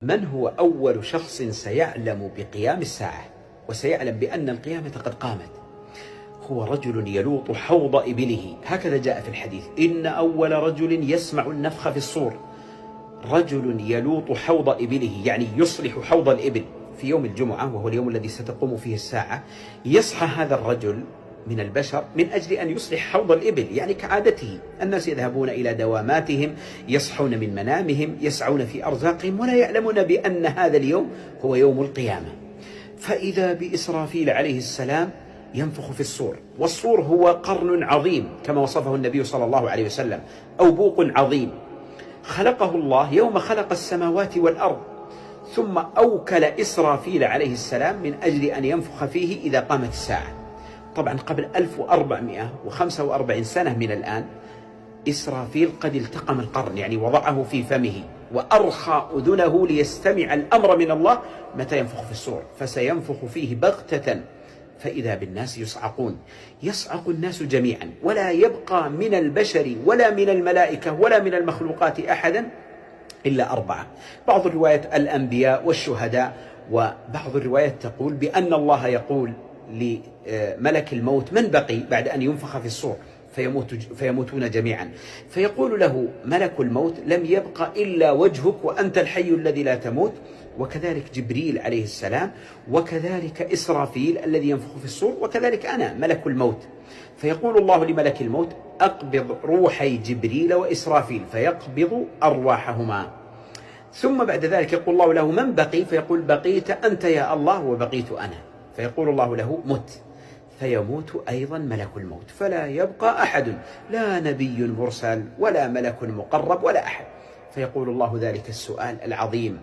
من هو أول شخص سيعلم بقيام الساعة وسيعلم بأن القيامة قد قامت؟ هو رجل يلوط حوض إبله، هكذا جاء في الحديث: إن أول رجل يسمع النفخ في الصور. رجل يلوط حوض إبله، يعني يصلح حوض الإبل في يوم الجمعة، وهو اليوم الذي ستقوم فيه الساعة. يصحى هذا الرجل من البشر من أجل أن يصلح حوض الإبل، يعني كعادته. الناس يذهبون إلى دواماتهم، يصحون من منامهم، يسعون في أرزاقهم، ولا يعلمون بأن هذا اليوم هو يوم القيامة. فإذا بإسرافيل عليه السلام ينفخ في الصور، والصور هو قرن عظيم كما وصفه النبي صلى الله عليه وسلم، أو بوق عظيم خلقه الله يوم خلق السماوات والأرض، ثم أوكل إسرافيل عليه السلام من أجل أن ينفخ فيه إذا قامت الساعة. طبعا قبل 1445 سنة من الآن إسرافيل قد التقم القرن، يعني وضعه في فمه وأرخى أذنه ليستمع الأمر من الله متى ينفخ في الصور، فسينفخ فيه بغتة فإذا بالناس يصعقون. يصعق الناس جميعا، ولا يبقى من البشر ولا من الملائكة ولا من المخلوقات أحدا إلا 4. بعض الروايات الأنبياء والشهداء، وبعض الروايات تقول بأن الله يقول لملك الموت: من بقي بعد أن ينفخ في الصور؟ فيموتون جميعا، فيقول له ملك الموت: لم يبق إلا وجهك وأنت الحي الذي لا تموت. وكذلك جبريل عليه السلام، وكذلك إسرافيل الذي ينفخ في الصور، وكذلك أنا ملك الموت. فيقول الله لملك الموت: أقبض روحي جبريل وإسرافيل، فيقبض أرواحهما. ثم بعد ذلك يقول الله له: من بقي؟ فيقول: بقيت أنت يا الله وبقيت أنا. فيقول الله له: مت. فيموت أيضا ملك الموت، فلا يبقى أحد، لا نبي مرسل ولا ملك مقرب ولا أحد. فيقول الله ذلك السؤال العظيم: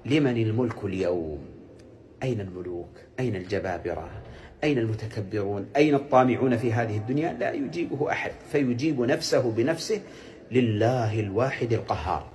لمن الملك اليوم؟ أين الملوك؟ أين الجبابرة؟ أين المتكبرون؟ أين الطامعون في هذه الدنيا؟ لا يجيبه أحد، فيجيب نفسه بنفسه: لله الواحد القهار.